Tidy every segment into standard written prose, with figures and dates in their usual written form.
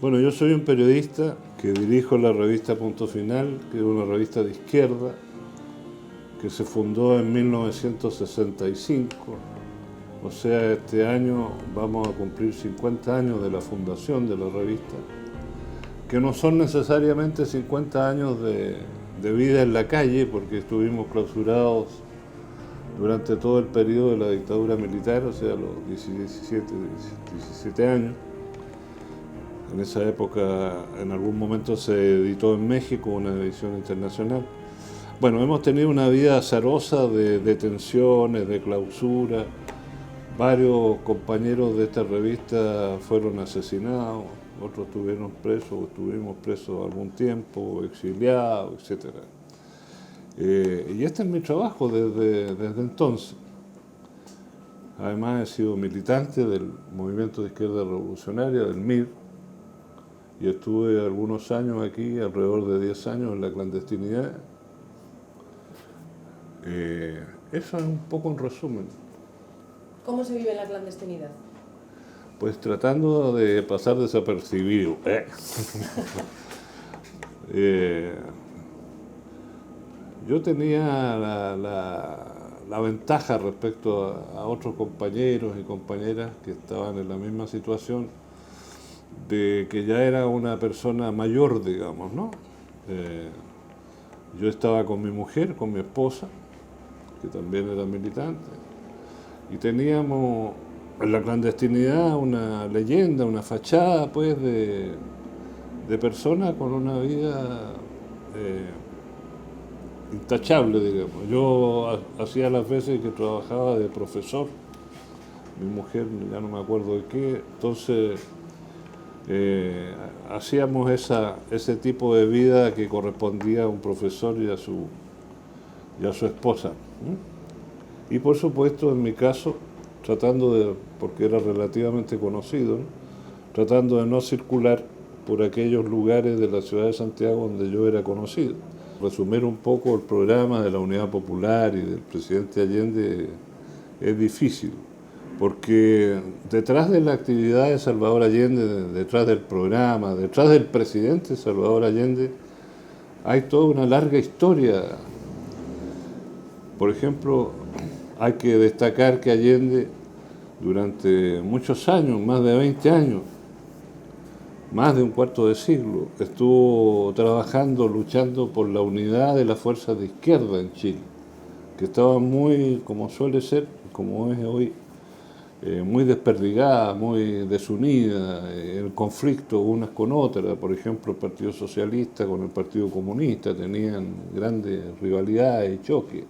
Bueno, yo soy un periodista que dirijo la revista Punto Final, que es una revista de izquierda que se fundó en 1965. O sea, este año vamos a cumplir 50 años de la fundación de la revista, que no son necesariamente 50 años de vida en la calle, porque estuvimos clausurados durante todo el periodo de la dictadura militar, o sea, los 17 años. En esa época, en algún momento se editó en México una edición internacional. Bueno, hemos tenido una vida azarosa de detenciones, de clausura. Varios compañeros de esta revista fueron asesinados, otros estuvieron presos, estuvimos presos algún tiempo, exiliados, etc. Y este es mi trabajo desde entonces. Además he sido militante del Movimiento de Izquierda Revolucionaria, del MIR, y estuve algunos años aquí, alrededor de 10 años, en la clandestinidad. Eso es un poco en resumen. ¿Cómo se vive en la clandestinidad? Pues tratando de pasar desapercibido. Yo tenía la ventaja respecto a otros compañeros y compañeras que estaban en la misma situación, de que ya era una persona mayor, digamos, ¿no? Yo estaba con mi mujer, con mi esposa, que también era militante, y teníamos en la clandestinidad una leyenda, una fachada, pues, de personas con una vida intachable, digamos. Yo hacía las veces que trabajaba de profesor, mi mujer ya no me acuerdo de qué, entonces hacíamos ese tipo de vida que correspondía a un profesor y a su esposa. Y por supuesto, en mi caso, porque era relativamente conocido, ¿no? Tratando de no circular por aquellos lugares de la ciudad de Santiago donde yo era conocido. Resumir un poco el programa de la Unidad Popular y del presidente Allende es difícil, porque detrás de la actividad de Salvador Allende, detrás del programa, detrás del presidente Salvador Allende, hay toda una larga historia. Por ejemplo, hay que destacar que Allende durante muchos años, más de 20 años, más de un cuarto de siglo, estuvo trabajando, luchando por la unidad de las fuerzas de izquierda en Chile, que estaban muy, como suele ser, como es hoy, muy desperdigadas, muy desunidas, el conflicto unas con otras. Por ejemplo, el Partido Socialista con el Partido Comunista tenían grandes rivalidades y choques.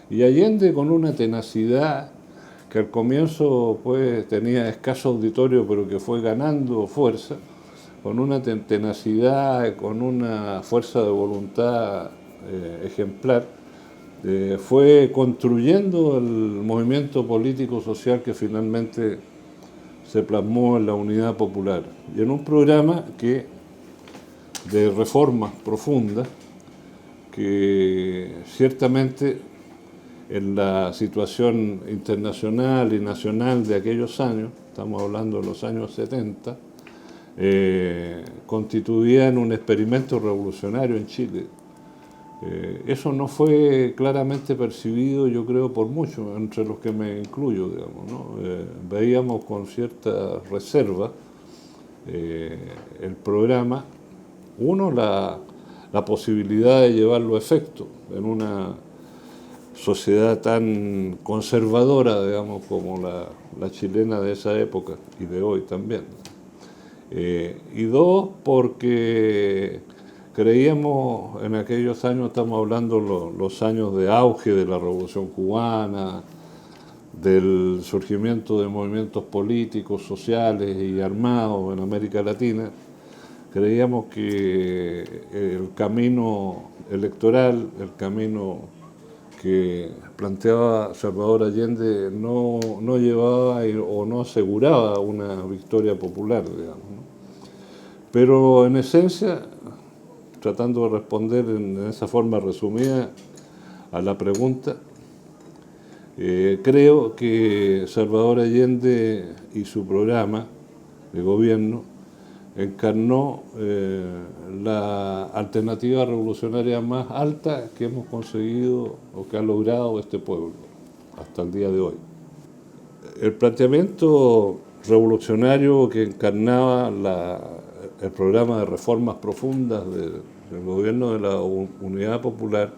Y Allende, con una tenacidad que al comienzo pues tenía escaso auditorio, pero que fue ganando fuerza, con una tenacidad, con una fuerza de voluntad ejemplar, fue construyendo el movimiento político-social que finalmente se plasmó en la Unidad Popular. Y en un programa de reformas profundas que ciertamente en la situación internacional y nacional de aquellos años, estamos hablando de los años 70, constituían un experimento revolucionario en Chile. Eso no fue claramente percibido, yo creo, por muchos, entre los que me incluyo, digamos, ¿no? Veíamos con cierta reserva el programa, la posibilidad de llevarlo a efecto en una sociedad tan conservadora, digamos, como la chilena de esa época y de hoy también. Y dos, porque creíamos en aquellos años, estamos hablando los años de auge de la Revolución Cubana, del surgimiento de movimientos políticos, sociales y armados en América Latina, creíamos que el camino electoral, el camino que planteaba Salvador Allende no llevaba o no aseguraba una victoria popular, digamos, ¿no? Pero en esencia, tratando de responder en esa forma resumida a la pregunta, creo que Salvador Allende y su programa de gobierno encarnó la alternativa revolucionaria más alta que hemos conseguido o que ha logrado este pueblo hasta el día de hoy. El planteamiento revolucionario que encarnaba el programa de reformas profundas del gobierno de la Unidad Popular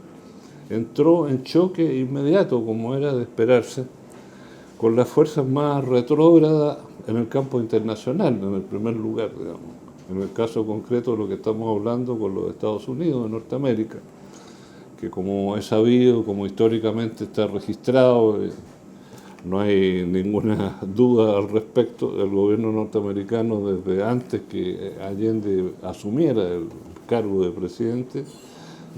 entró en choque inmediato, como era de esperarse, con las fuerzas más retrógradas en el campo internacional, en el primer lugar, digamos. En el caso concreto de lo que estamos hablando con los Estados Unidos de Norteamérica, que como es sabido, como históricamente está registrado, no hay ninguna duda al respecto, el gobierno norteamericano desde antes que Allende asumiera el cargo de presidente,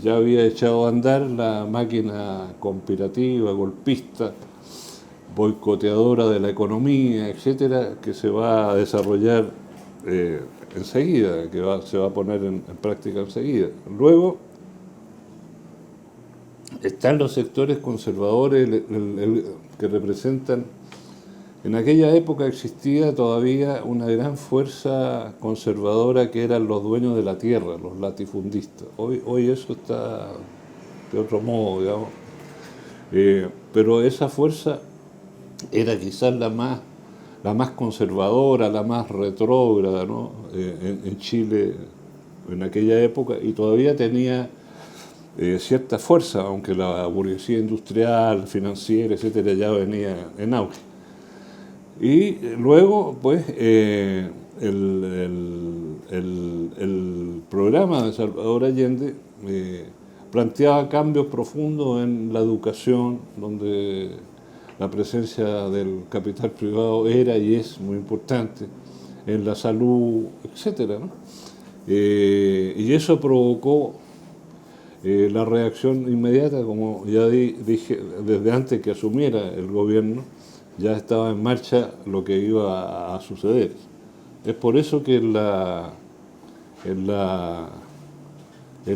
ya había echado a andar la máquina conspirativa, golpista, boicoteadora de la economía, etcétera, que se va a desarrollar enseguida, se va a poner en práctica enseguida. Luego están los sectores conservadores que representan. En aquella época existía todavía una gran fuerza conservadora que eran los dueños de la tierra, los latifundistas. Hoy eso está de otro modo, digamos. Pero esa fuerza era quizás la más conservadora, la más retrógrada, ¿no? En Chile en aquella época, y todavía tenía cierta fuerza, aunque la burguesía industrial, financiera, etcétera, ya venía en auge. Y luego, pues, el programa de Salvador Allende planteaba cambios profundos en la educación, donde la presencia del capital privado era y es muy importante, en la salud, etcétera, ¿no? Y eso provocó la reacción inmediata, como ya dije, desde antes que asumiera el gobierno, ya estaba en marcha lo que iba a suceder. Es por eso que en la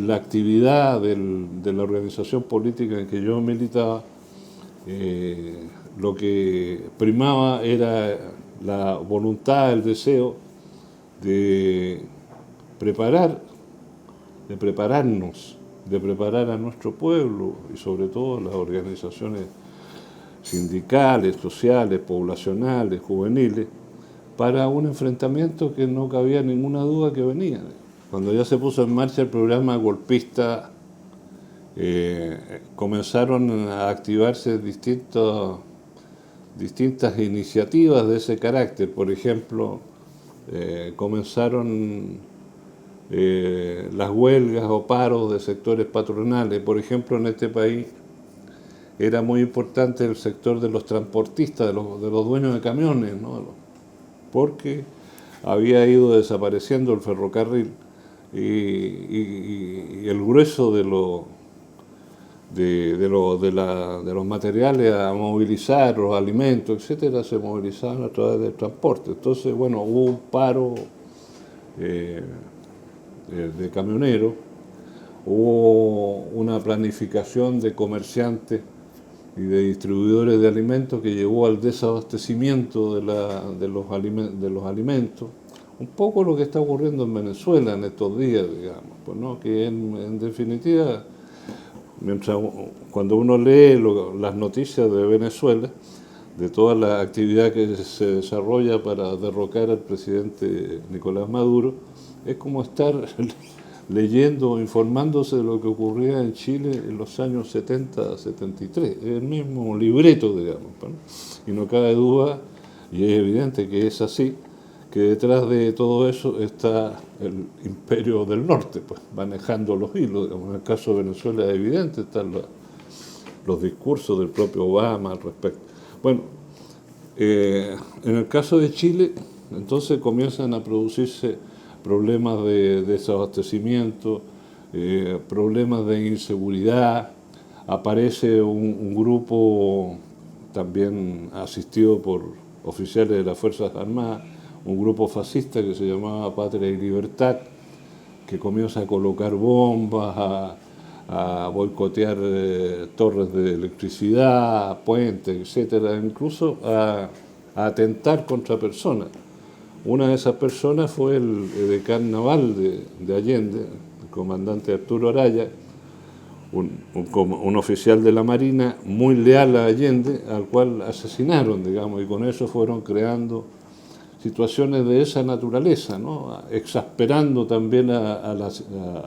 actividad de la organización política en que yo militaba, lo que primaba era la voluntad, el deseo de preparar a nuestro pueblo y sobre todo las organizaciones sindicales, sociales, poblacionales, juveniles, para un enfrentamiento que no cabía ninguna duda que venía. Cuando ya se puso en marcha el programa golpista, comenzaron a activarse distintas iniciativas de ese carácter. Por ejemplo, comenzaron las huelgas o paros de sectores patronales. Por ejemplo, en este país era muy importante el sector de los transportistas, de los dueños de camiones, ¿no? Porque había ido desapareciendo el ferrocarril y el grueso de los materiales a movilizar, los alimentos, etcétera, se movilizaban a través del transporte. Entonces, bueno, hubo un paro de camioneros, hubo una planificación de comerciantes y de distribuidores de alimentos que llevó al desabastecimiento de los alimentos. Un poco lo que está ocurriendo en Venezuela en estos días, digamos, pues, ¿no? Que en definitiva, cuando uno lee las noticias de Venezuela, de toda la actividad que se desarrolla para derrocar al presidente Nicolás Maduro, es como estar leyendo o informándose de lo que ocurría en Chile en los años 70-73. Es el mismo libreto, digamos, ¿no? Y no cabe duda, y es evidente que es así, que detrás de todo eso está el imperio del norte, pues, manejando los hilos. En el caso de Venezuela es evidente, están los discursos del propio Obama al respecto. Bueno, en el caso de Chile, entonces comienzan a producirse problemas de desabastecimiento, problemas de inseguridad. Aparece un grupo también asistido por oficiales de las Fuerzas Armadas, un grupo fascista que se llamaba Patria y Libertad, que comienza a colocar bombas, a boicotear torres de electricidad, puentes, etcétera, incluso a atentar contra personas. Una de esas personas fue el edecán naval de Allende, el comandante Arturo Araya, un oficial de la Marina muy leal a Allende, al cual asesinaron, digamos, y con eso fueron creando situaciones de esa naturaleza, ¿no? Exasperando también a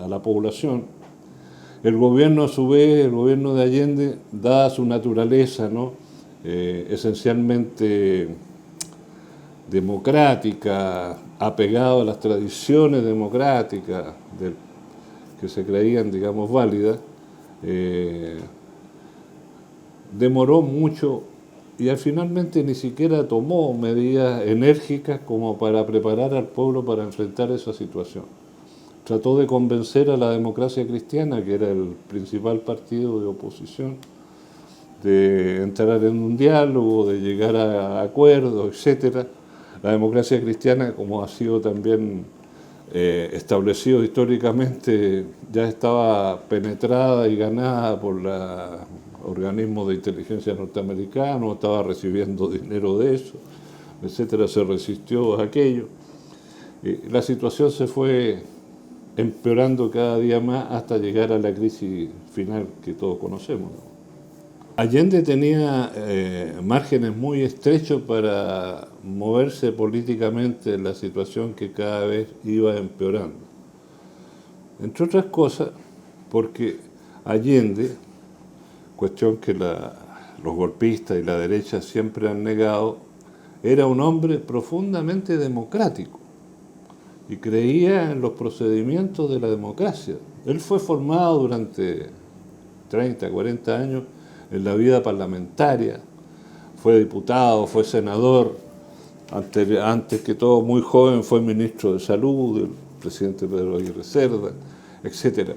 la población. El gobierno, a su vez, el gobierno de Allende, dada su naturaleza, ¿no? Esencialmente democrática, apegado a las tradiciones democráticas que se creían, digamos, válidas, demoró mucho y finalmente ni siquiera tomó medidas enérgicas como para preparar al pueblo para enfrentar esa situación. Trató de convencer a la Democracia Cristiana, que era el principal partido de oposición, de entrar en un diálogo, de llegar a acuerdos, etc. La Democracia Cristiana, como ha sido también establecido históricamente, ya estaba penetrada y ganada por los organismos de inteligencia norteamericanos, estaba recibiendo dinero de eso, etcétera, se resistió a aquello. La situación se fue empeorando cada día más hasta llegar a la crisis final que todos conocemos. Allende tenía márgenes muy estrechos para moverse políticamente en la situación que cada vez iba empeorando. Entre otras cosas, porque Allende, cuestión que los golpistas y la derecha siempre han negado, era un hombre profundamente democrático y creía en los procedimientos de la democracia. Él fue formado durante 30, 40 años en la vida parlamentaria, fue diputado, fue senador, antes que todo muy joven fue ministro de Salud del presidente Pedro Aguirre Cerda, etc.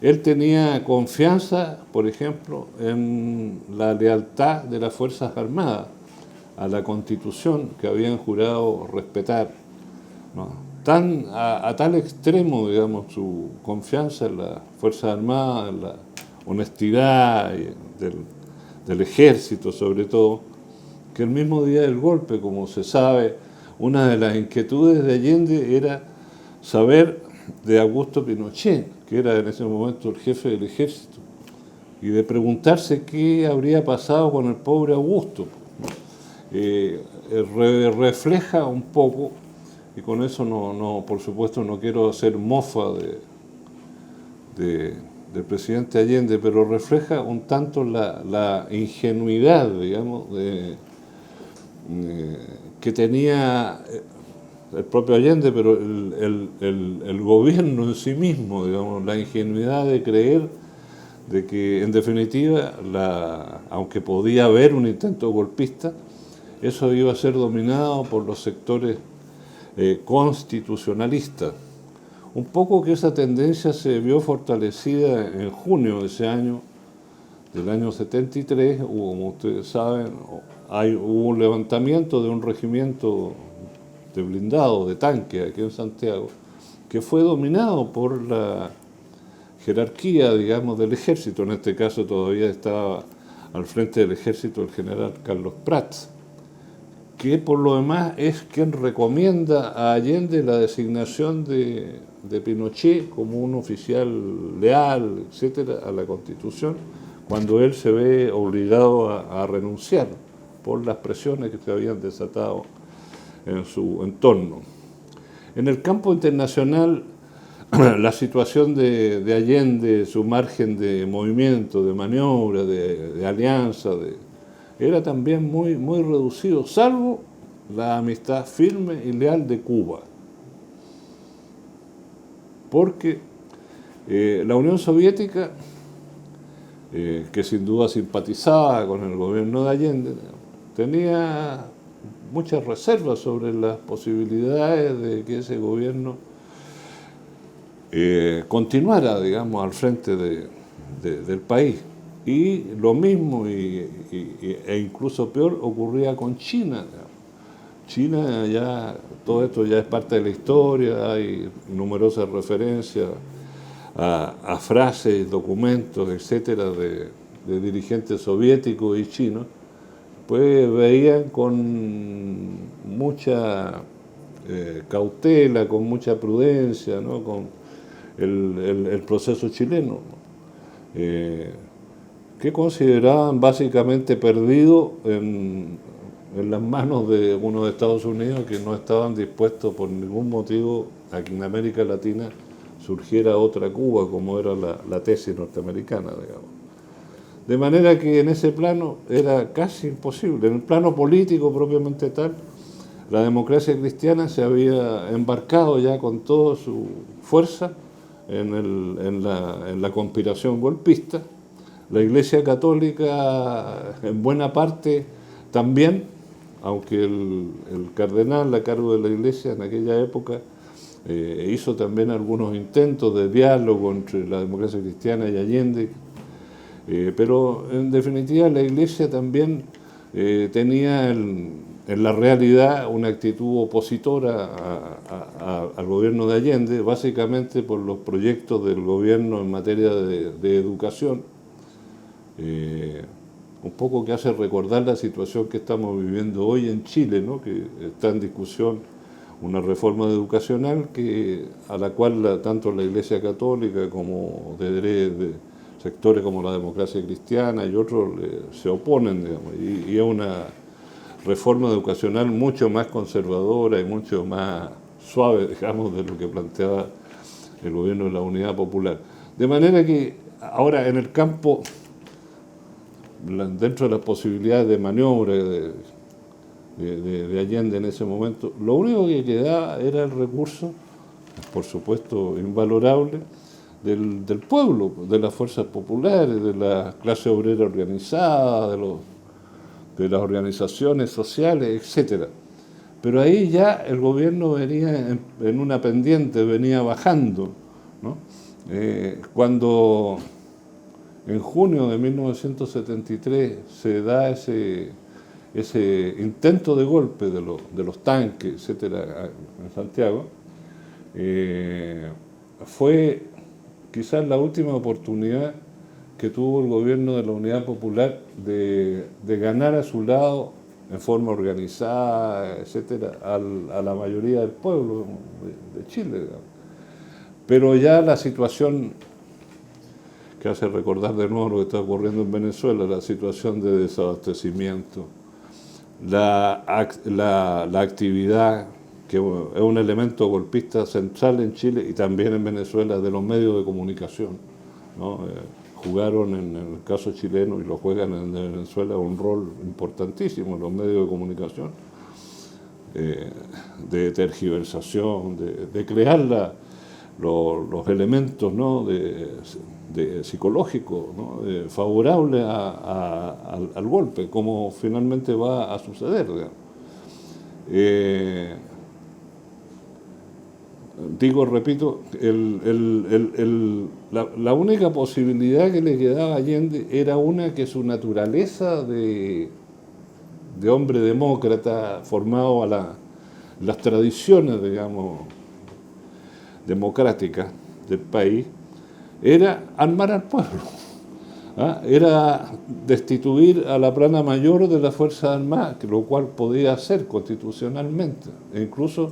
Él tenía confianza, por ejemplo, en la lealtad de las Fuerzas Armadas a la Constitución que habían jurado respetar, ¿no? A tal extremo, digamos, su confianza en las Fuerzas Armadas, en la honestidad del ejército sobre todo, que el mismo día del golpe, como se sabe, una de las inquietudes de Allende era saber de Augusto Pinochet, que era en ese momento el jefe del ejército, y de preguntarse qué habría pasado con el pobre Augusto. Refleja un poco, y con eso por supuesto no quiero hacer mofa del presidente Allende, pero refleja un tanto la ingenuidad, digamos, que tenía el propio Allende, pero el gobierno en sí mismo, digamos, la ingenuidad de creer de que, en definitiva, aunque podía haber un intento golpista, eso iba a ser dominado por los sectores constitucionalistas. Un poco que esa tendencia se vio fortalecida en junio de ese año, del año 73, como ustedes saben, hubo un levantamiento de un regimiento de blindados, de tanques aquí en Santiago, que fue dominado por la jerarquía, digamos, del ejército. En este caso todavía estaba al frente del ejército el general Carlos Prats, que por lo demás es quien recomienda a Allende la designación de Pinochet como un oficial leal, etcétera, a la Constitución, cuando él se ve obligado a renunciar por las presiones que se habían desatado en su entorno. En el campo internacional, la situación de Allende, su margen de movimiento, de maniobra, de alianza, era también muy, muy reducido, salvo la amistad firme y leal de Cuba. Porque la Unión Soviética, que sin duda simpatizaba con el gobierno de Allende, tenía muchas reservas sobre las posibilidades de que ese gobierno continuara, digamos, al frente del país. Y lo mismo, e incluso peor, ocurría con China. China ya, todo esto ya es parte de la historia, hay numerosas referencias a frases, documentos, etcétera, de dirigentes soviéticos y chinos, pues veían con mucha cautela, con mucha prudencia, ¿no? Con el proceso chileno, ¿no? Que consideraban básicamente perdido en las manos de unos Estados Unidos que no estaban dispuestos por ningún motivo a que en América Latina surgiera otra Cuba, como era la tesis norteamericana, digamos. De manera que en ese plano era casi imposible. En el plano político propiamente tal, la democracia cristiana se había embarcado ya con toda su fuerza en la conspiración golpista. La Iglesia Católica, en buena parte, también, aunque el cardenal a cargo de la Iglesia en aquella época hizo también algunos intentos de diálogo entre la democracia cristiana y Allende, pero en definitiva la Iglesia también tenía en la realidad una actitud opositora al gobierno de Allende, básicamente por los proyectos del gobierno en materia de educación, un poco que hace recordar la situación que estamos viviendo hoy en Chile, ¿no? Que está en discusión una reforma educacional a la cual tanto la Iglesia Católica como de sectores como la democracia cristiana y otros se oponen, digamos, y es una reforma educacional mucho más conservadora y mucho más suave, digamos, de lo que planteaba el gobierno de la Unidad Popular. De manera que ahora en el campo, dentro de las posibilidades de maniobra de Allende en ese momento, lo único que quedaba era el recurso, por supuesto invalorable, del pueblo, de las fuerzas populares, de la clase obrera organizada, de las organizaciones sociales, etc. Pero ahí ya el gobierno venía en una pendiente, venía bajando, ¿no? Cuando en junio de 1973 se da ese intento de golpe de los tanques, etcétera, en Santiago, fue quizás la última oportunidad que tuvo el gobierno de la Unidad Popular de ganar a su lado en forma organizada, etcétera, a la mayoría del pueblo de Chile, digamos. Pero ya la situación que hace recordar de nuevo lo que está ocurriendo en Venezuela, la situación de desabastecimiento, la actividad, que es un elemento golpista central en Chile y también en Venezuela, de los medios de comunicación, ¿no? Jugaron en el caso chileno y lo juegan en Venezuela un rol importantísimo en los medios de comunicación, de tergiversación, de crear los elementos, ¿no? de psicológicos, ¿no? Favorables al golpe, como finalmente va a suceder, digamos. Repito, la única posibilidad que le quedaba a Allende era una que su naturaleza de hombre demócrata, formado a las tradiciones, digamos, democráticas del país, era armar al pueblo, ¿ah? Era destituir a la plana mayor de las Fuerzas Armadas, lo cual podía hacer constitucionalmente. E incluso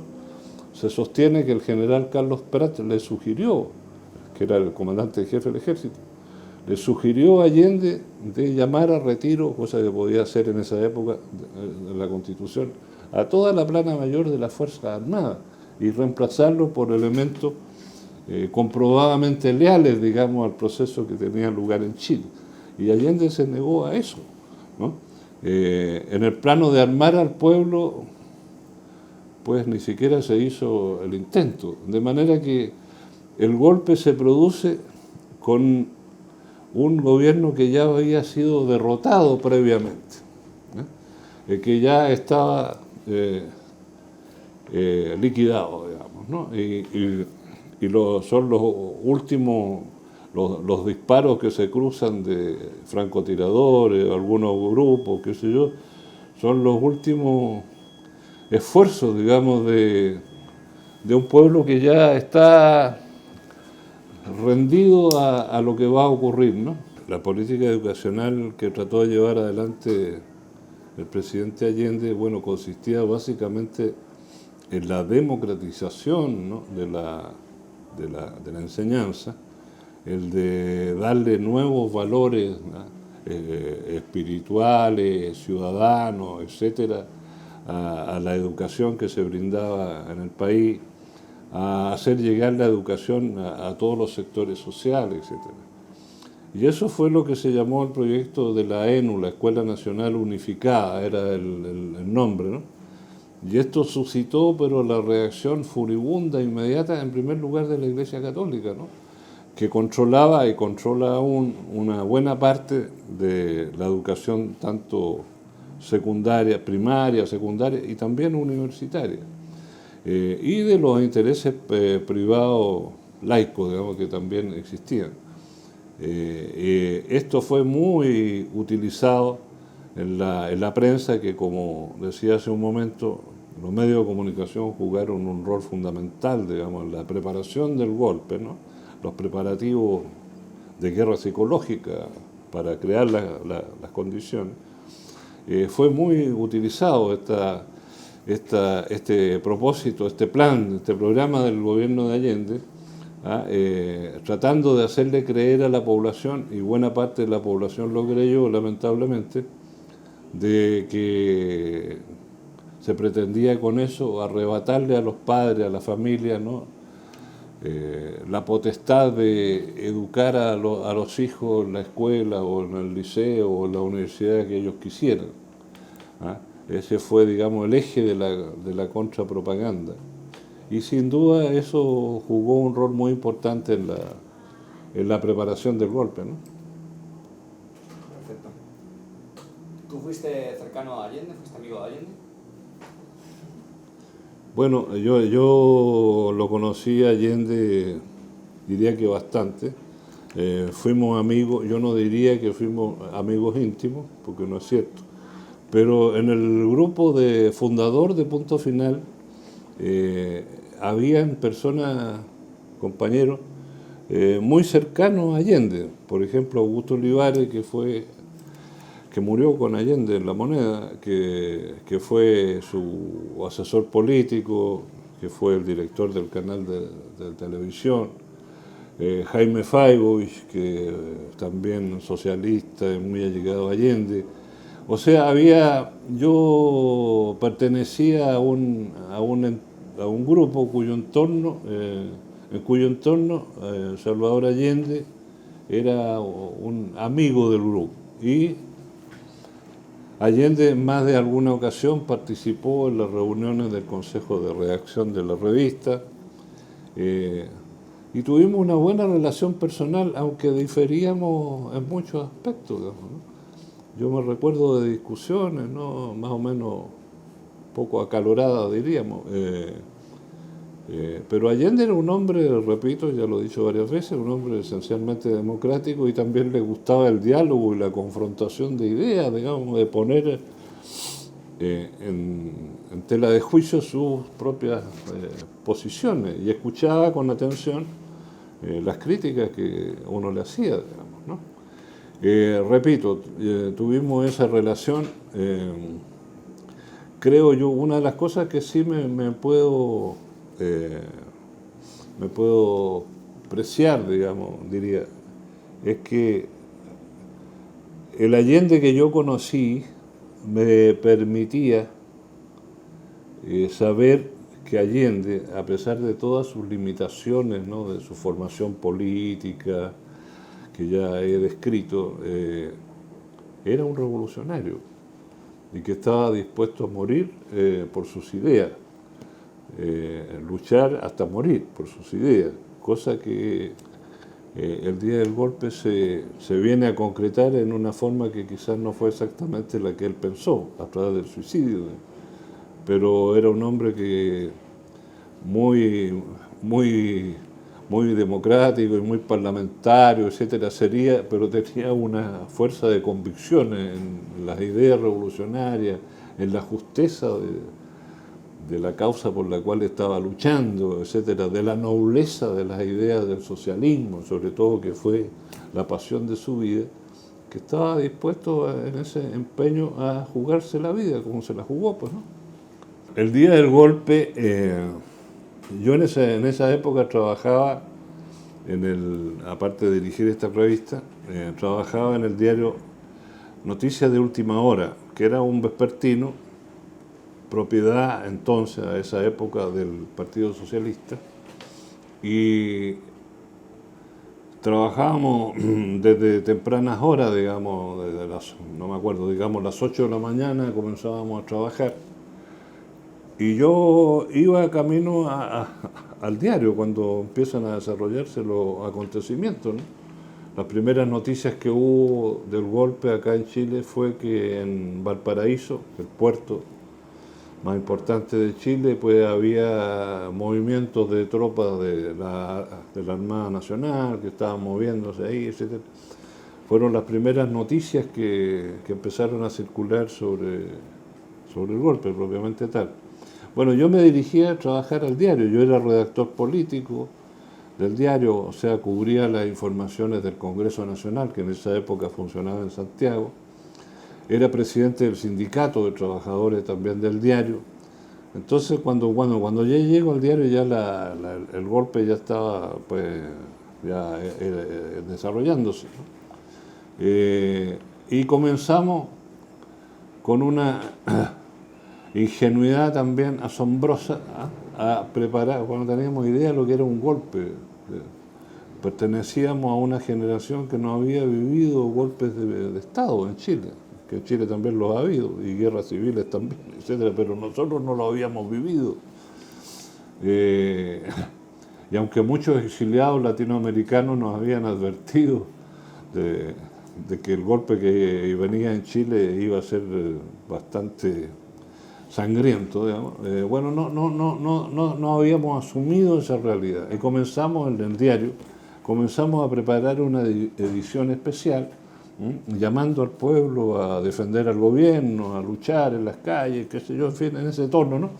se sostiene que el general Carlos Prat le sugirió, que era el comandante en jefe del ejército, le sugirió a Allende de llamar a retiro, cosa que podía hacer en esa época de la Constitución, a toda la plana mayor de las Fuerzas Armadas y reemplazarlo por elementos comprobadamente leales, digamos, al proceso que tenía lugar en Chile. Y Allende se negó a eso, ¿no? En el plano de armar al pueblo, pues ni siquiera se hizo el intento. De manera que el golpe se produce con un gobierno que ya había sido derrotado previamente, que ya estaba liquidado, digamos, ¿no? Son los últimos, los disparos que se cruzan de francotiradores, algunos grupos, qué sé yo, son los últimos esfuerzos, digamos, de un pueblo que ya está rendido a lo que va a ocurrir, ¿no? La política educacional que trató de llevar adelante el presidente Allende, bueno, consistía básicamente en la democratización, ¿no?, de la enseñanza, el de darle nuevos valores, ¿no?, espirituales, ciudadanos, etcétera, a la educación que se brindaba en el país, a hacer llegar la educación a todos los sectores sociales, etcétera. Y eso fue lo que se llamó el proyecto de la ENU, la Escuela Nacional Unificada, era el nombre, ¿no? Y esto suscitó, pero la reacción furibunda, inmediata, en primer lugar de la Iglesia Católica, ¿no?, que controlaba y controla aún una buena parte de la educación, tanto secundaria, primaria, secundaria y también universitaria. Y de los intereses privados laicos, digamos, que también existían. Esto fue muy utilizado en la prensa, que, como decía hace un momento, los medios de comunicación jugaron un rol fundamental, digamos, en la preparación del golpe, ¿no?, los preparativos de guerra psicológica para crear las condiciones. Fue muy utilizado este propósito, este plan, este programa del gobierno de Allende, tratando de hacerle creer a la población, y buena parte de la población lo creyó, lamentablemente, de que se pretendía con eso arrebatarle a los padres, a la familia, ¿no?, la potestad de educar a los hijos en la escuela o en el liceo o en la universidad que ellos quisieran. Ese fue, digamos, el eje de la contrapropaganda. Y sin duda eso jugó un rol muy importante en la preparación del golpe, ¿no? Perfecto. ¿Tú fuiste cercano a Allende? ¿Fuiste amigo de Allende? Bueno, yo lo conocí a Allende, diría que bastante. Fuimos amigos, yo no diría que fuimos amigos íntimos, porque no es cierto, pero en el grupo de fundador de Punto Final habían personas, compañeros, muy cercanos a Allende. Por ejemplo, Augusto Olivares, que murió con Allende en La Moneda, que fue su asesor político, que fue el director del canal de televisión, Jaime Faibovich, que también socialista, muy allegado a Allende. O sea, yo pertenecía a un grupo en cuyo entorno Salvador Allende era un amigo del grupo. Y Allende en más de alguna ocasión participó en las reuniones del Consejo de Redacción de la revista, y tuvimos una buena relación personal, aunque diferíamos en muchos aspectos, digamos, ¿no? Yo me recuerdo de discusiones, ¿no?, más o menos poco acaloradas, diríamos, pero Allende era un hombre, repito, ya lo he dicho varias veces, un hombre esencialmente democrático, y también le gustaba el diálogo y la confrontación de ideas, digamos, de poner en tela de juicio sus propias posiciones, y escuchaba con atención las críticas que uno le hacía, digamos, ¿no? Repito, tuvimos esa relación. Creo yo, una de las cosas que sí me puedo preciar, digamos, diría, es que el Allende que yo conocí me permitía saber que Allende, a pesar de todas sus limitaciones, ¿no?, de su formación política, que ya he descrito, era un revolucionario y que estaba dispuesto a morir por sus ideas, luchar hasta morir por sus ideas, cosa que el día del golpe se viene a concretar en una forma que quizás no fue exactamente la que él pensó, a través del suicidio, pero era un hombre que muy democrático y muy parlamentario, etcétera, pero tenía una fuerza de convicciones en las ideas revolucionarias, en la justeza de la causa por la cual estaba luchando, etcétera, de la nobleza de las ideas del socialismo, sobre todo, que fue la pasión de su vida, que estaba dispuesto en ese empeño a jugarse la vida, como se la jugó, pues, ¿no? El día del golpe, yo en esa época trabajaba aparte de dirigir esta revista, trabajaba en el diario Noticias de Última Hora, que era un vespertino, propiedad entonces, a esa época, del Partido Socialista, y trabajábamos desde tempranas horas, digamos, desde no me acuerdo, digamos las 8 de la mañana comenzábamos a trabajar, y yo iba camino al diario cuando empiezan a desarrollarse los acontecimientos, ¿no? Las primeras noticias que hubo del golpe acá en Chile fue que en Valparaíso, el puerto más importante de Chile, pues había movimientos de tropas de la Armada Nacional que estaban moviéndose ahí, etc. Fueron las primeras noticias que empezaron a circular sobre el golpe propiamente tal. Bueno, yo me dirigía a trabajar al diario, yo era redactor político del diario, o sea, cubría las informaciones del Congreso Nacional, que en esa época funcionaba en Santiago. Era presidente del sindicato de trabajadores también del diario. Entonces, cuando yo llego al diario, ya el golpe ya estaba, pues, ya desarrollándose, ¿no? Y comenzamos con una ingenuidad también asombrosa a preparar, cuando teníamos idea de lo que era un golpe. Pertenecíamos a una generación que no había vivido golpes de Estado en Chile, que en Chile también los ha habido, y guerras civiles también, etcétera, pero nosotros no lo habíamos vivido. Y aunque muchos exiliados latinoamericanos nos habían advertido de que el golpe que venía en Chile iba a ser bastante sangriento, digamos, bueno, no habíamos asumido esa realidad. Y comenzamos en el diario, comenzamos a preparar una edición especial, llamando al pueblo a defender al gobierno, a luchar en las calles, qué sé yo, en fin, en ese tono, ¿no?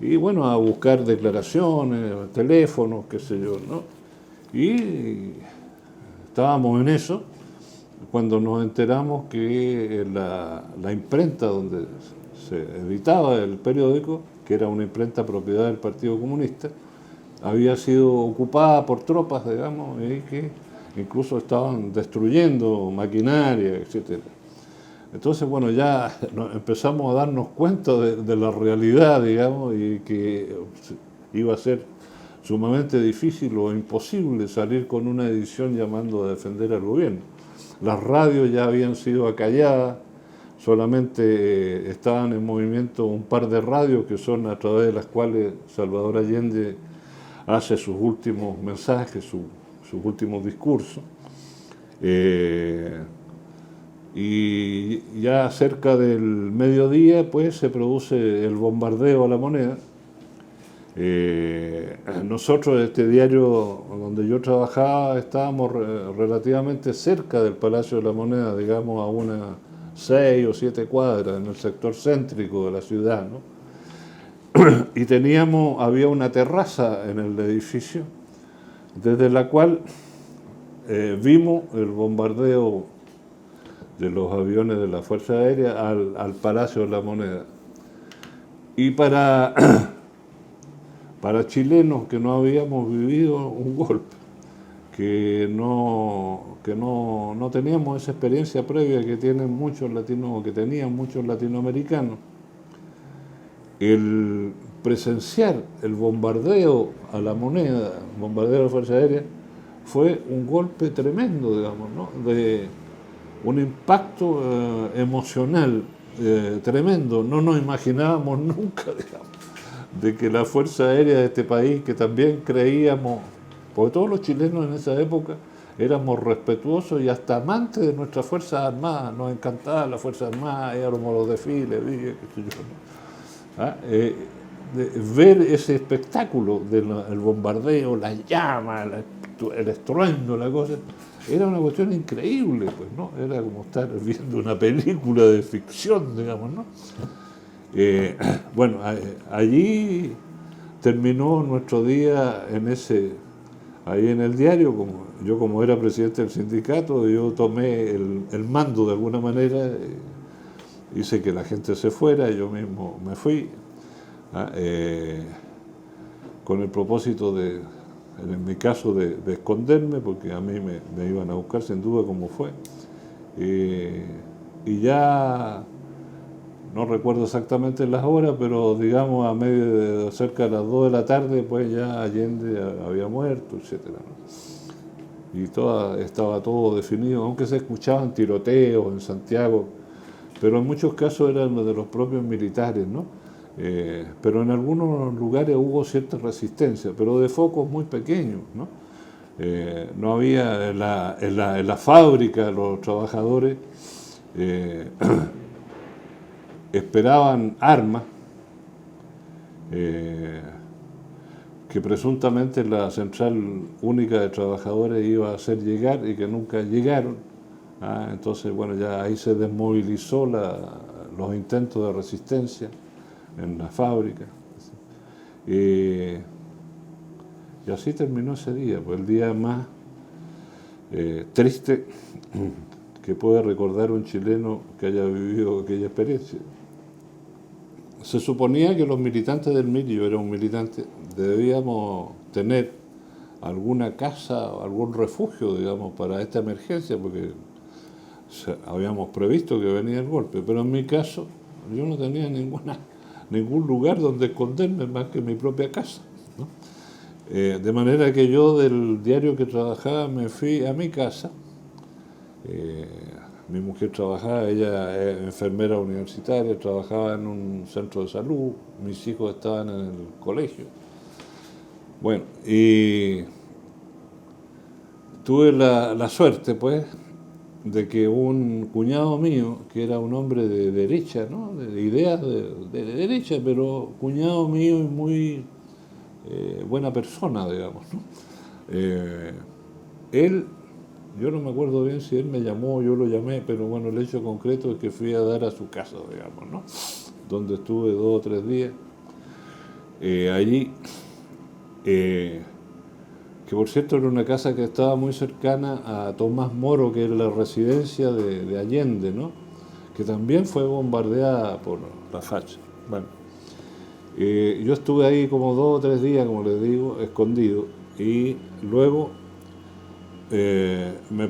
Y bueno, a buscar declaraciones, teléfonos, qué sé yo, ¿no? Y estábamos en eso cuando nos enteramos que la imprenta donde se editaba el periódico, que era una imprenta propiedad del Partido Comunista, había sido ocupada por tropas, digamos, que incluso estaban destruyendo maquinaria, etc. Entonces, bueno, ya empezamos a darnos cuenta de la realidad, digamos, y que iba a ser sumamente difícil o imposible salir con una edición llamando a defender al gobierno. Las radios ya habían sido acalladas, solamente estaban en movimiento un par de radios que son a través de las cuales Salvador Allende hace sus últimos mensajes, sus últimos discursos. Y ya cerca del mediodía pues se produce el bombardeo a La Moneda. Nosotros, este diario donde yo trabajaba, estábamos relativamente cerca del Palacio de la Moneda, digamos a unas 6 o 7 cuadras en el sector céntrico de la ciudad, ¿no? Y había una terraza en el edificio desde la cual vimos el bombardeo de los aviones de la Fuerza Aérea al Palacio de la Moneda. Y para chilenos que no habíamos vivido un golpe, que no teníamos esa experiencia previa que tenían muchos latinoamericanos, el presenciar el bombardeo a La Moneda, el bombardeo de la Fuerza Aérea, fue un golpe tremendo, digamos, ¿no? De un impacto emocional tremendo. No nos imaginábamos nunca, digamos, de que la Fuerza Aérea de este país, que también creíamos, porque todos los chilenos en esa época éramos respetuosos y hasta amantes de nuestras Fuerzas Armadas, nos encantaba la Fuerza Armada, íbamos los desfiles, qué sé yo, ¿no? Ver ese espectáculo del bombardeo, las llamas, el estruendo, la cosa, era una cuestión increíble, pues, ¿no? Era como estar viendo una película de ficción, digamos, ¿no? Bueno, allí terminó nuestro día ahí en el diario. Yo como era presidente del sindicato, yo tomé el mando de alguna manera, hice que la gente se fuera, yo mismo me fui. con el propósito de, en mi caso, de esconderme, porque a mí me iban a buscar sin duda como fue. Y ya no recuerdo exactamente las horas, pero digamos a medio de cerca de las 2 de la tarde, pues ya Allende había muerto, etcétera, ¿no? Y estaba todo definido, aunque se escuchaban tiroteos en Santiago, pero en muchos casos eran de los propios militares, ¿no? Pero en algunos lugares hubo cierta resistencia, pero de focos muy pequeños, ¿no? No había en la fábrica los trabajadores esperaban armas que presuntamente la Central Única de Trabajadores iba a hacer llegar y que nunca llegaron. Entonces, bueno, ya ahí se desmovilizó los intentos de resistencia en la fábrica. Y así terminó ese día, pues el día más triste que puede recordar un chileno que haya vivido aquella experiencia. Se suponía que los militantes del MIR, yo era un militante, debíamos tener alguna casa, algún refugio, digamos, para esta emergencia, porque habíamos previsto que venía el golpe, pero en mi caso yo no tenía ningún lugar donde esconderme más que mi propia casa, ¿no? De manera que yo del diario que trabajaba me fui a mi casa. Mi mujer trabajaba, ella es enfermera universitaria, trabajaba en un centro de salud, mis hijos estaban en el colegio. Bueno, y tuve la suerte, pues, de que un cuñado mío, que era un hombre de derecha, ¿no? De ideas de derecha, pero cuñado mío y muy buena persona, digamos, ¿no? Él, yo no me acuerdo bien si él me llamó o yo lo llamé, pero bueno, el hecho concreto es que fui a dar a su casa, digamos, ¿no? Donde estuve 2 o 3 días. Allí, que por cierto era una casa que estaba muy cercana a Tomás Moro, que era la residencia de Allende, ¿no? Que también fue bombardeada por la facha. Bueno, yo estuve ahí como 2 o 3 días, como les digo, escondido, y luego me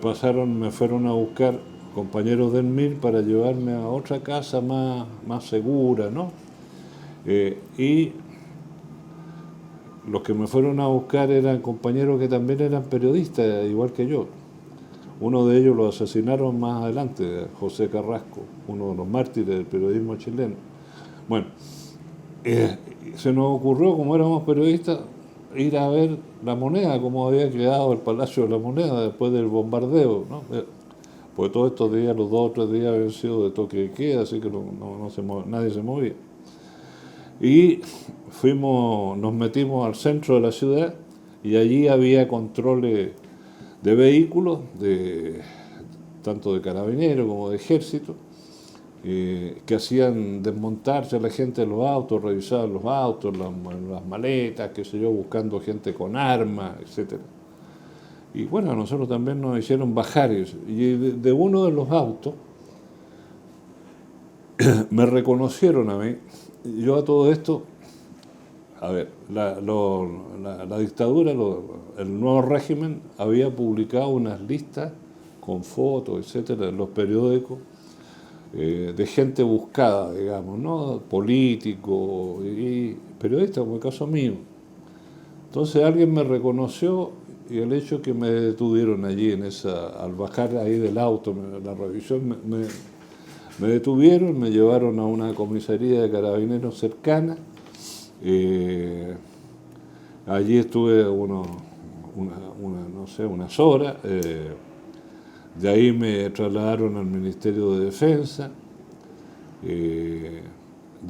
fueron a buscar compañeros del MIR para llevarme a otra casa más segura, ¿no? Y los que me fueron a buscar eran compañeros que también eran periodistas, igual que yo. Uno de ellos lo asesinaron más adelante, José Carrasco, uno de los mártires del periodismo chileno. Bueno, se nos ocurrió, como éramos periodistas, ir a ver La Moneda, cómo había quedado el Palacio de la Moneda después del bombardeo, ¿no? Pues todos estos días, los 2 o 3 días habían sido de toque de queda, así que nadie se movía. Y nos metimos al centro de la ciudad y allí había controles de vehículos, tanto de carabineros como de ejército, que hacían desmontarse a la gente de los autos, revisaban los autos, las maletas, qué sé yo, buscando gente con armas, etc. Y bueno, a nosotros también nos hicieron bajar eso. Y de uno de los autos me reconocieron a mí. Yo a todo esto, a ver, la dictadura, el nuevo régimen había publicado unas listas con fotos, etcétera, en los periódicos, de gente buscada, digamos, ¿no? Políticos y periodistas, como el caso mío. Entonces alguien me reconoció y el hecho que me detuvieron allí al bajar ahí del auto, la revisión, me detuvieron, me llevaron a una comisaría de carabineros cercana. Allí estuve unas horas. De ahí me trasladaron al Ministerio de Defensa, de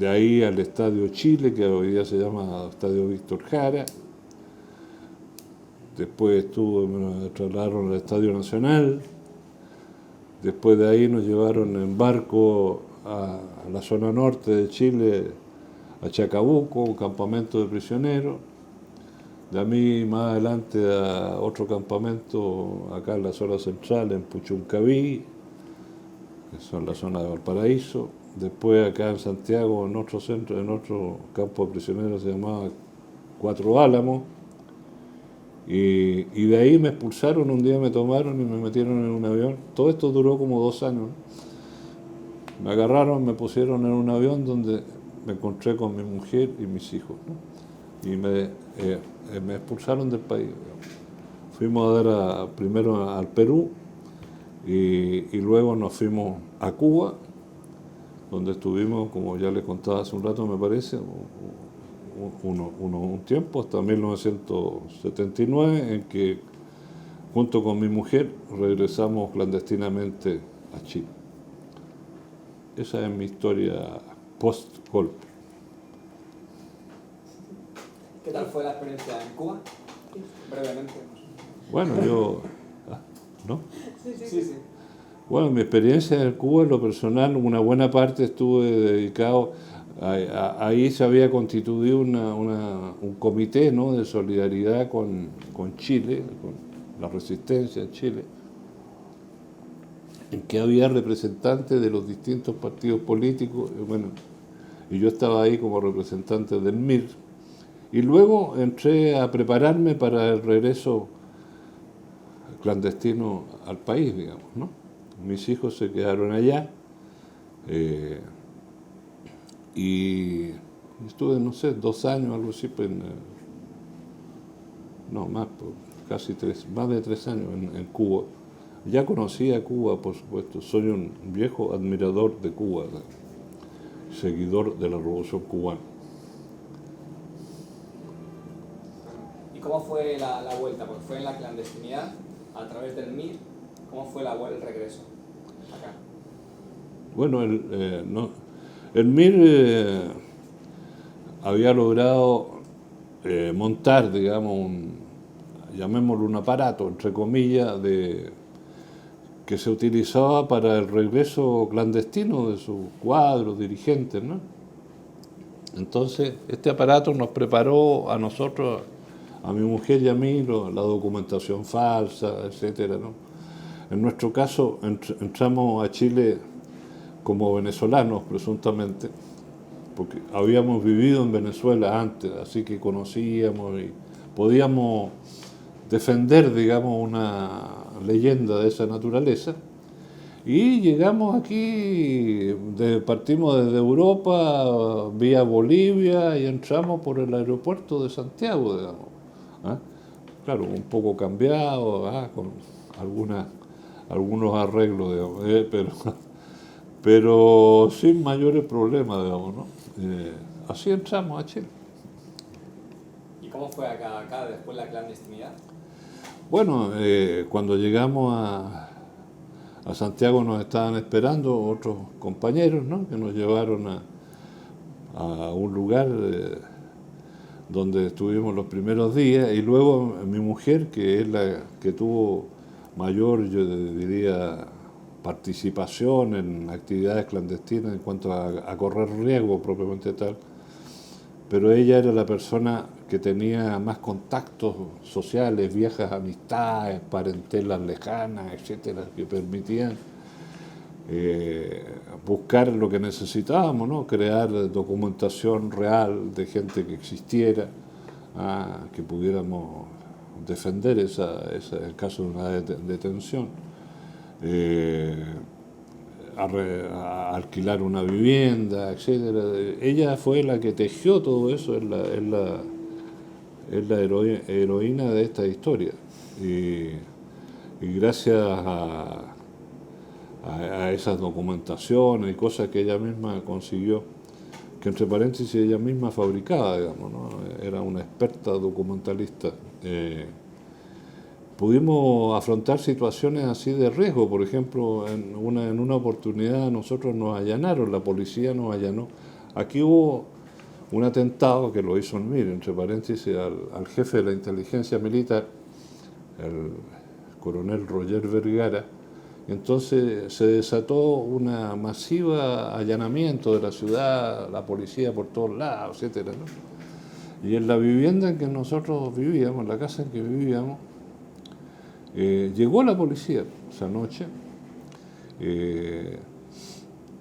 ahí al Estadio Chile, que hoy día se llama Estadio Víctor Jara. Después me trasladaron al Estadio Nacional. Después de ahí nos llevaron en barco a la zona norte de Chile, a Chacabuco, un campamento de prisioneros. De a mí más adelante a otro campamento acá en la zona central, en Puchuncaví, que son la zona de Valparaíso. después acá en Santiago, en otro centro, en otro campo de prisioneros se llamaba Cuatro Álamos, y de ahí me expulsaron, un día me tomaron y me metieron en un avión. Todo esto duró como 2 años, ¿no? Me agarraron, me pusieron en un avión donde me encontré con mi mujer y mis hijos, ¿no? Y me expulsaron del país, digamos. Fuimos a dar primero al Perú y luego nos fuimos a Cuba, donde estuvimos, como ya les contaba hace un rato, me parece, un tiempo, hasta 1979, en que junto con mi mujer regresamos clandestinamente a Chile. Esa es mi historia post-golpe. ¿Qué tal fue la experiencia en Cuba? Brevemente. Bueno, ¿no? Sí. Bueno, mi experiencia en Cuba, en lo personal, una buena parte estuve dedicado, ahí se había constituido un comité, ¿no?, de solidaridad con Chile, con la resistencia en Chile, en que había representantes de los distintos partidos políticos, bueno, y yo estaba ahí como representante del MIR, y luego entré a prepararme para el regreso clandestino al país, digamos, ¿no? Mis hijos se quedaron allá y estuve, no sé, 2 años, algo así, no, más, casi más de 3 años en Cuba. Ya conocía Cuba, por supuesto, soy un viejo admirador de Cuba, seguidor de la Revolución Cubana. ¿Y cómo fue la vuelta? Porque fue en la clandestinidad, a través del MIR. ¿Cómo fue el regreso acá? Bueno, el MIR había logrado montar, digamos, llamémoslo un aparato, entre comillas, que se utilizaba para el regreso clandestino de sus cuadros, dirigentes, ¿no? Entonces, este aparato nos preparó a nosotros, a mi mujer y a mí, la documentación falsa, etcétera, ¿no? En nuestro caso, entramos a Chile como venezolanos, presuntamente, porque habíamos vivido en Venezuela antes, así que conocíamos y podíamos defender, digamos, una leyenda de esa naturaleza. Y llegamos aquí, partimos desde Europa, vía Bolivia, y entramos por el aeropuerto de Santiago, digamos. ¿Ah? Claro, un poco cambiado, con algunos arreglos, digamos, pero sin mayores problemas, digamos, ¿no? Así entramos a Chile. ¿Y cómo fue acá después la clandestinidad? Bueno, cuando llegamos a Santiago nos estaban esperando otros compañeros, ¿no?, que nos llevaron a un lugar donde estuvimos los primeros días, y luego mi mujer, que es la que tuvo mayor, yo diría, participación en actividades clandestinas en cuanto a correr riesgo propiamente tal, pero ella era la persona que tenía más contactos sociales, viejas amistades, parentelas lejanas, etcétera, que permitían buscar lo que necesitábamos, ¿no? Crear documentación real de gente que existiera, que pudiéramos defender el caso de una detención, a alquilar una vivienda, etcétera. Ella fue la que tejió todo eso, es la heroína de esta historia. Y gracias a esas documentaciones y cosas que ella misma consiguió, que entre paréntesis ella misma fabricaba, digamos, ¿no? Era una experta documentalista. Pudimos afrontar situaciones así de riesgo. Por ejemplo, en una oportunidad nosotros nos allanaron, la policía nos allanó. Aquí hubo un atentado que lo hizo el MIR, entre paréntesis, al jefe de la inteligencia militar, el coronel Roger Vergara. Entonces se desató una masiva allanamiento de la ciudad, la policía por todos lados, etcétera, ¿no? Y en la vivienda en que nosotros vivíamos, en la casa en que vivíamos, llegó la policía esa noche,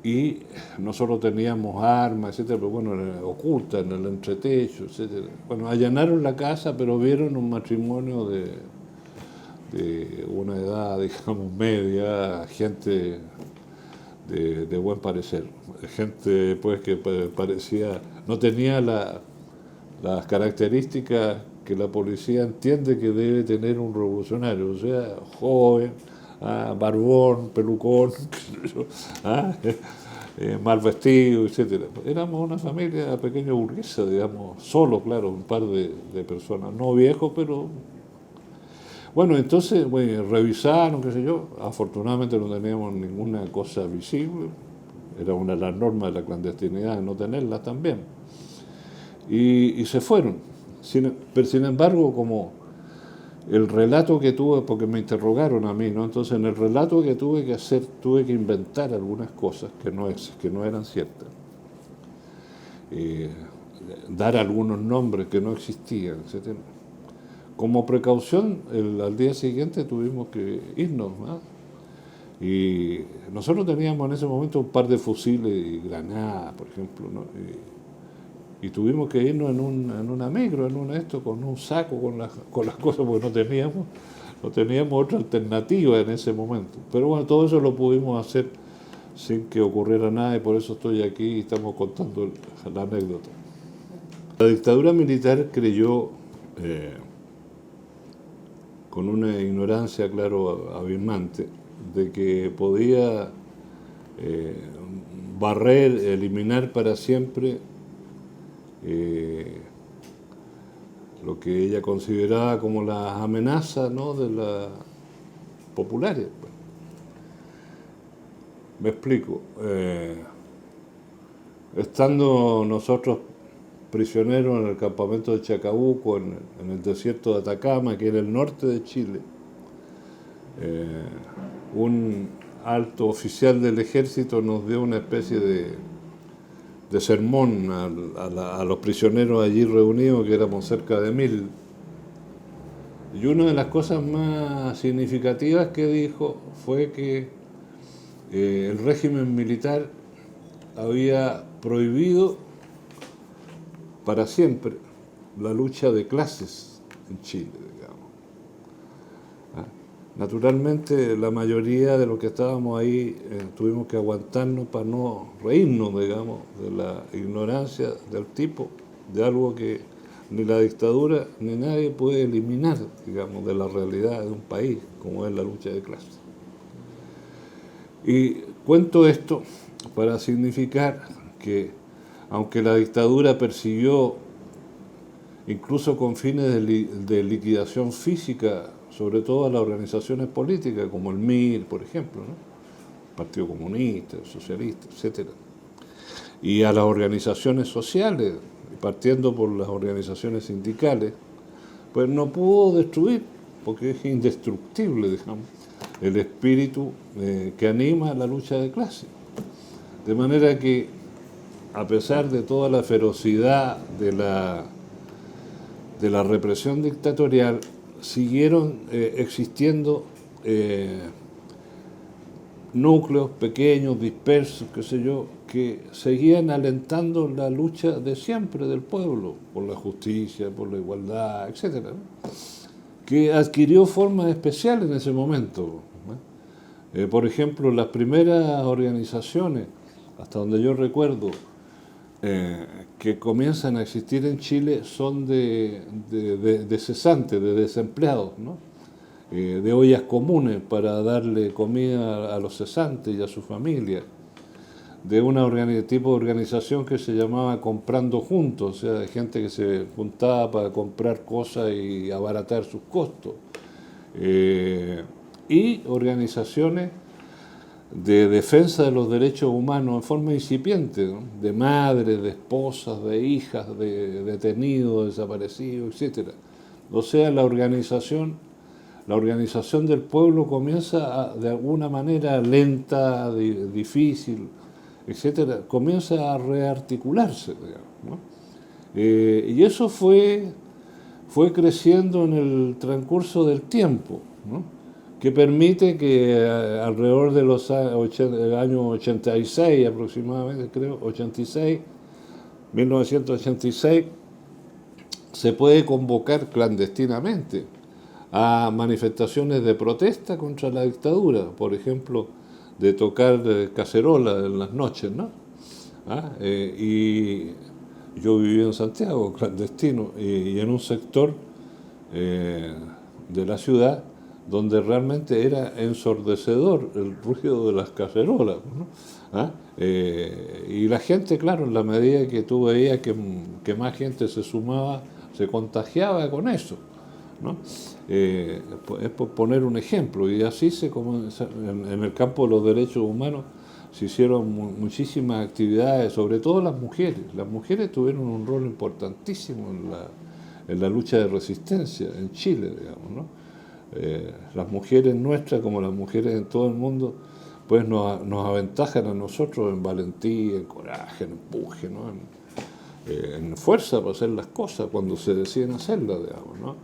y nosotros teníamos armas, etcétera, pero bueno, ocultas en el entretecho, etcétera. Bueno, allanaron la casa, pero vieron un matrimonio de una edad, digamos, media, gente de buen parecer, gente pues que parecía, no tenía las características que la policía entiende que debe tener un revolucionario, o sea, joven, barbón, pelucón, mal vestido, etcétera. Éramos una familia pequeña burguesa, digamos, solo, claro, un par de personas, no viejos, pero... Bueno, entonces, bueno, revisaron, qué sé yo, afortunadamente no teníamos ninguna cosa visible, era una de las normas de la clandestinidad no tenerlas también, y se fueron. Pero sin embargo, como el relato que tuve, porque me interrogaron a mí, ¿no? Entonces en el relato que tuve que hacer, tuve que inventar algunas cosas que no eran ciertas, dar algunos nombres que no existían, etc. Como precaución, al día siguiente tuvimos que irnos, ¿no? Y nosotros teníamos en ese momento un par de fusiles y granadas, por ejemplo, ¿no? Y tuvimos que irnos en una micro, con un saco, con las cosas, porque no teníamos otra alternativa en ese momento. Pero bueno, todo eso lo pudimos hacer sin que ocurriera nada y por eso estoy aquí y estamos contando la anécdota. La dictadura militar creyó, con una ignorancia, claro, abismante, de que podía barrer, eliminar para siempre lo que ella consideraba como las amenazas, ¿no?, de las populares. Me explico. Estando nosotros prisioneros en el campamento de Chacabuco, en el desierto de Atacama, que era el norte de Chile, un alto oficial del ejército nos dio una especie de sermón a los prisioneros allí reunidos, que éramos cerca de 1000. Y una de las cosas más significativas que dijo fue que el régimen militar había prohibido para siempre la lucha de clases en Chile, digamos. Naturalmente, la mayoría de los que estábamos ahí tuvimos que aguantarnos para no reírnos, digamos, de la ignorancia del tipo, de algo que ni la dictadura ni nadie puede eliminar, digamos, de la realidad de un país, como es la lucha de clases. Y cuento esto para significar que, aunque la dictadura persiguió, incluso con fines de liquidación física, sobre todo a las organizaciones políticas, como el MIR, por ejemplo, ¿no?, el Partido Comunista, el Socialista, etc. Y a las organizaciones sociales, partiendo por las organizaciones sindicales, pues no pudo destruir, porque es indestructible, digamos, el espíritu que anima la lucha de clase. De manera que, a pesar de toda la ferocidad de la represión dictatorial, siguieron existiendo núcleos pequeños, dispersos, qué sé yo, que seguían alentando la lucha de siempre del pueblo, por la justicia, por la igualdad, etc., ¿no?, que adquirió formas especiales en ese momento, ¿no? Por ejemplo, las primeras organizaciones, hasta donde yo recuerdo, que comienzan a existir en Chile son de cesantes, de desempleados, ¿no?, de ollas comunes para darle comida a los cesantes y a su familia, de un tipo de organización que se llamaba Comprando Juntos, o sea, de gente que se juntaba para comprar cosas y abaratar sus costos, y organizaciones de defensa de los derechos humanos en forma incipiente, ¿no?, de madres, de esposas, de hijas, de detenidos, desaparecidos, etc. O sea, la organización del pueblo comienza de alguna manera lenta, difícil, etc., comienza a rearticularse, digamos, ¿no? Y eso fue creciendo en el transcurso del tiempo, ¿no?, que permite que alrededor de los del año 86 aproximadamente, creo, 86, 1986, se puede convocar clandestinamente a manifestaciones de protesta contra la dictadura, por ejemplo, de tocar cacerola en las noches, ¿no? Y yo viví en Santiago, clandestino, y en un sector de la ciudad donde realmente era ensordecedor el ruido de las cacerolas, ¿no? Y la gente, claro, en la medida que tú veías que más gente se sumaba, se contagiaba con eso, ¿no? Es por poner un ejemplo, y así en el campo de los derechos humanos se hicieron muchísimas actividades, sobre todo las mujeres. Las mujeres tuvieron un rol importantísimo en la lucha de resistencia en Chile, digamos, ¿no? Las mujeres nuestras, como las mujeres en todo el mundo, pues nos aventajan a nosotros en valentía, en coraje, en empuje, ¿no? En fuerza para hacer las cosas cuando se deciden hacerlas, digamos, ¿no?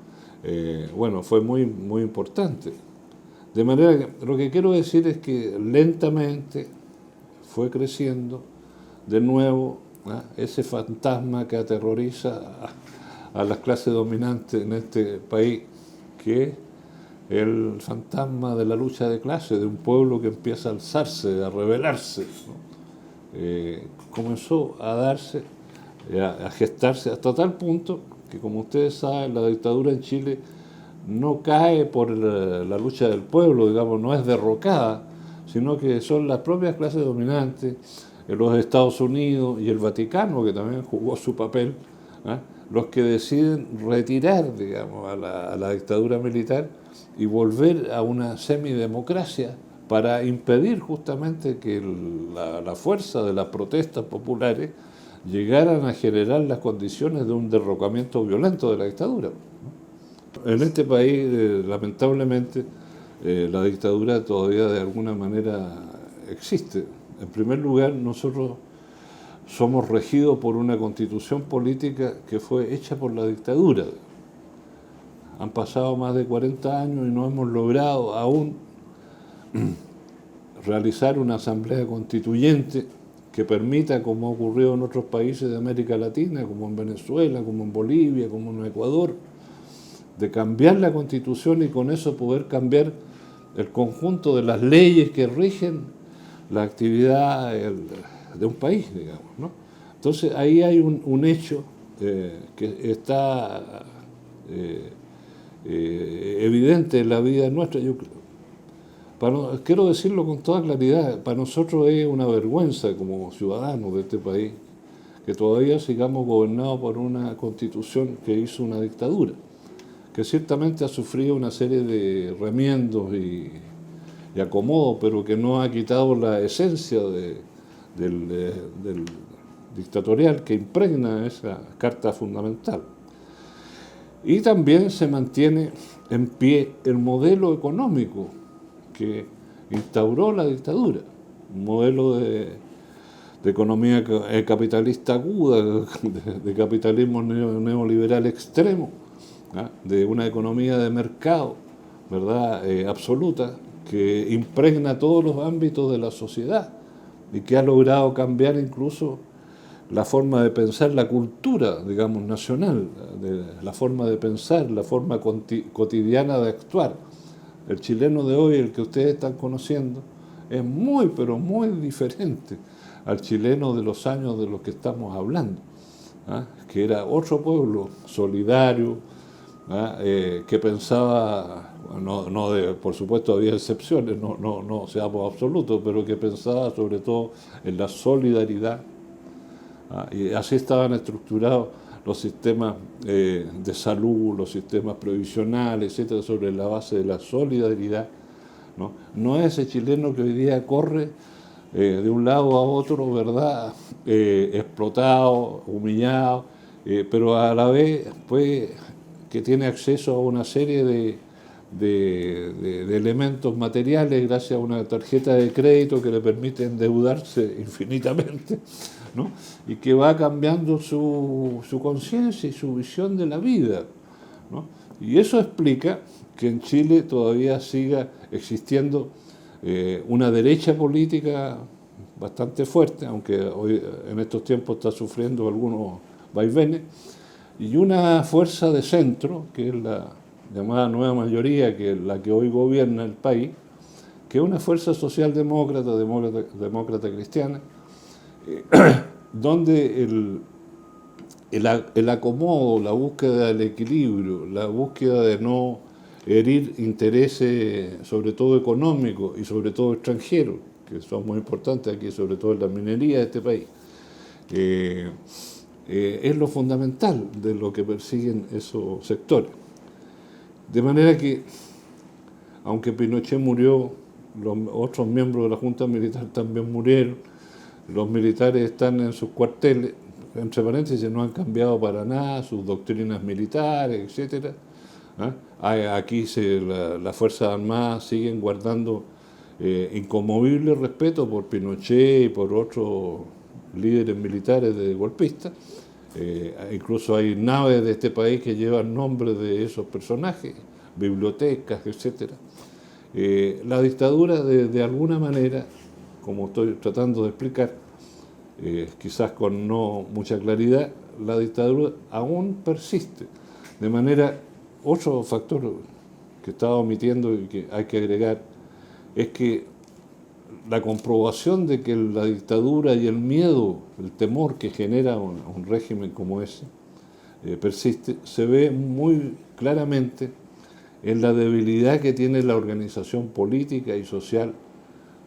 Bueno, fue muy, muy importante. De manera que lo que quiero decir es que lentamente fue creciendo de nuevo ese fantasma que aterroriza a las clases dominantes en este país, que es el fantasma de la lucha de clases, de un pueblo que empieza a alzarse, a rebelarse, ¿no? Comenzó a darse, a gestarse hasta tal punto que, como ustedes saben, la dictadura en Chile no cae por la lucha del pueblo, digamos, no es derrocada, sino que son las propias clases dominantes, los Estados Unidos y el Vaticano, que también jugó su papel, los que deciden retirar, digamos, a la dictadura militar y volver a una semidemocracia para impedir justamente que la fuerza de las protestas populares llegaran a generar las condiciones de un derrocamiento violento de la dictadura. En este país, lamentablemente, la dictadura todavía de alguna manera existe. En primer lugar, nosotros somos regidos por una constitución política que fue hecha por la dictadura. Han pasado más de 40 años y no hemos logrado aún realizar una asamblea constituyente que permita, como ha ocurrido en otros países de América Latina, como en Venezuela, como en Bolivia, como en Ecuador, de cambiar la Constitución y con eso poder cambiar el conjunto de las leyes que rigen la actividad de un país, digamos, ¿no? Entonces ahí hay un hecho que está evidente en la vida nuestra. Quiero decirlo con toda claridad, para nosotros es una vergüenza como ciudadanos de este país que todavía sigamos gobernados por una constitución que hizo una dictadura, que ciertamente ha sufrido una serie de remiendos y acomodos, pero que no ha quitado la esencia del dictatorial que impregna esa carta fundamental. Y también se mantiene en pie el modelo económico que instauró la dictadura, un modelo de economía capitalista aguda, de capitalismo neoliberal extremo, de una economía de mercado, ¿verdad?, absoluta, que impregna todos los ámbitos de la sociedad y que ha logrado cambiar incluso la forma de pensar, la cultura, digamos, nacional, la forma de pensar, la forma cotidiana de actuar. El chileno de hoy, el que ustedes están conociendo, es muy, pero muy diferente al chileno de los años de los que estamos hablando, que era otro pueblo solidario, que pensaba, por supuesto había excepciones, no seamos absolutos, pero que pensaba sobre todo en la solidaridad. Y así estaban estructurados los sistemas de salud, los sistemas previsionales, etcétera, sobre la base de la solidaridad, ¿no? No es ese chileno que hoy día corre de un lado a otro, ¿verdad?, explotado, humillado, pero a la vez, pues, que tiene acceso a una serie de elementos materiales gracias a una tarjeta de crédito que le permite endeudarse infinitamente, ¿no? Y que va cambiando su conciencia y su visión de la vida, ¿no? Y eso explica que en Chile todavía siga existiendo una derecha política bastante fuerte, aunque hoy en estos tiempos está sufriendo algunos vaivenes, y una fuerza de centro, que es la llamada nueva mayoría, que es la que hoy gobierna el país, que es una fuerza socialdemócrata, demócrata cristiana, donde el acomodo, la búsqueda del equilibrio, la búsqueda de no herir intereses, sobre todo económicos y sobre todo extranjeros, que son muy importantes aquí, sobre todo en la minería de este país, es lo fundamental de lo que persiguen esos sectores. De manera que, aunque Pinochet murió, los otros miembros de la Junta Militar también murieron, los militares están en sus cuarteles, entre paréntesis, no han cambiado para nada sus doctrinas militares, etc. Aquí las Fuerzas Armadas siguen guardando inconmovible respeto por Pinochet y por otros líderes militares de golpistas. Incluso hay naves de este país que llevan nombres de esos personajes, bibliotecas, etc. La dictadura, de alguna manera, como estoy tratando de explicar, quizás con no mucha claridad, la dictadura aún persiste. De manera, otro factor que estaba omitiendo y que hay que agregar es que la comprobación de que la dictadura y el miedo, el temor que genera un régimen como ese persiste, se ve muy claramente en la debilidad que tiene la organización política y social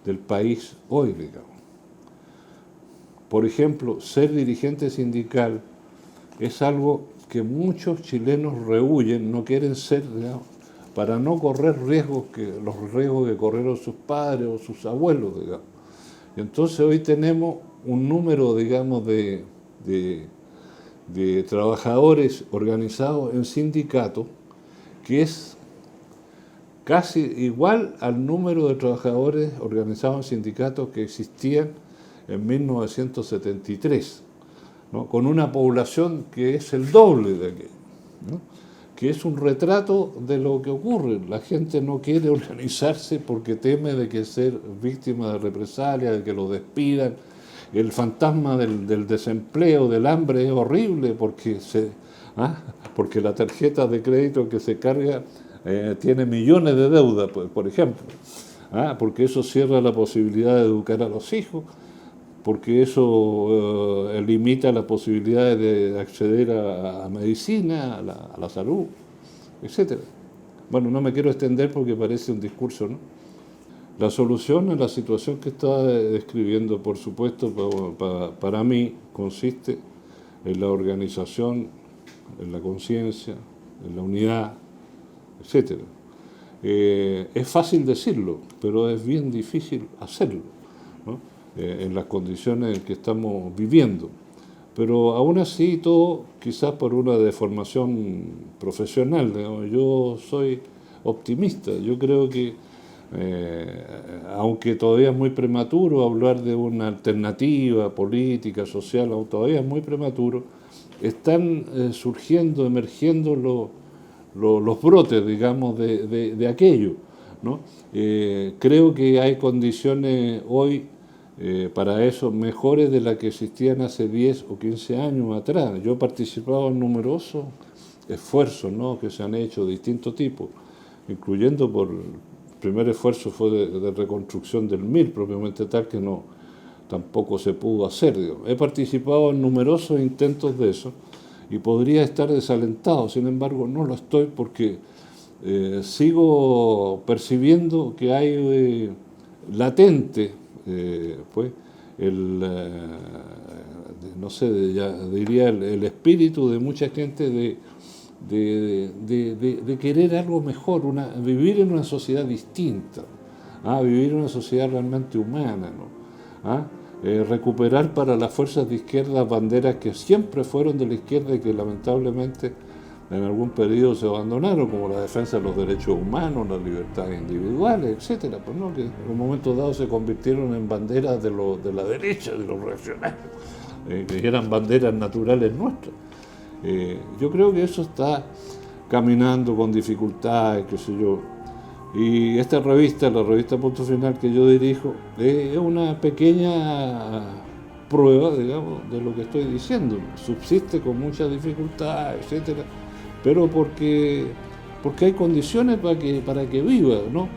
del país hoy, digamos. Por ejemplo, ser dirigente sindical es algo que muchos chilenos rehuyen, no quieren ser, digamos, para no correr los riesgos que corrieron sus padres o sus abuelos, digamos. Entonces hoy tenemos un número, digamos, de trabajadores organizados en sindicatos que es casi igual al número de trabajadores organizados en sindicatos que existían en 1973, ¿no? Con una población que es el doble de aquello, ¿no? Que es un retrato de lo que ocurre. La gente no quiere organizarse porque teme de que ser víctima de represalias, de que lo despidan. El fantasma del desempleo, del hambre es horrible porque la tarjeta de crédito que se carga tiene millones de deudas, por ejemplo, porque eso cierra la posibilidad de educar a los hijos, porque eso limita las posibilidades de acceder a medicina, a la salud, etc. Bueno, no me quiero extender porque parece un discurso, ¿no? La solución a la situación que estaba describiendo, por supuesto, para mí consiste en la organización, en la conciencia, en la unidad, etc. Es fácil decirlo, pero es bien difícil hacerlo, ¿no? En las condiciones en que estamos viviendo. Pero aún así, todo quizás por una deformación profesional, digamos. Yo soy optimista. Yo creo que, aunque todavía es muy prematuro hablar de una alternativa política, social, todavía es muy prematuro, están surgiendo, emergiendo los brotes, digamos, de aquello, ¿no? Creo que hay condiciones hoy para eso mejores de las que existían hace 10 o 15 años atrás. Yo he participado en numerosos esfuerzos, ¿no?, que se han hecho de distintos tipos, incluyendo el primer esfuerzo fue de reconstrucción del MIR, propiamente tal, que tampoco se pudo hacer, digamos. He participado en numerosos intentos de eso y podría estar desalentado, sin embargo no lo estoy porque sigo percibiendo que hay latente no sé, diría el espíritu de mucha gente de querer algo mejor, vivir en una sociedad distinta, vivir en una sociedad realmente humana, ¿no? Recuperar para las fuerzas de izquierda banderas que siempre fueron de la izquierda y que lamentablemente en algún periodo se abandonaron, como la defensa de los derechos humanos, las libertades individuales, etcétera, pues, ¿no?, que en un momento dado se convirtieron en banderas de la derecha, de los reaccionarios, que eran banderas naturales nuestras. Yo creo que eso está caminando con dificultades, qué sé yo. Y esta revista, la revista Punto Final que yo dirijo, es una pequeña prueba, digamos, de lo que estoy diciendo. Subsiste con muchas dificultades, etcétera, pero porque hay condiciones para que viva, ¿no?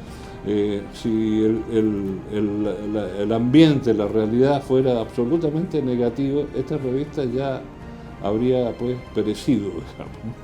Si el ambiente, la realidad fuera absolutamente negativa, esta revista ya habría pues perecido, digamos.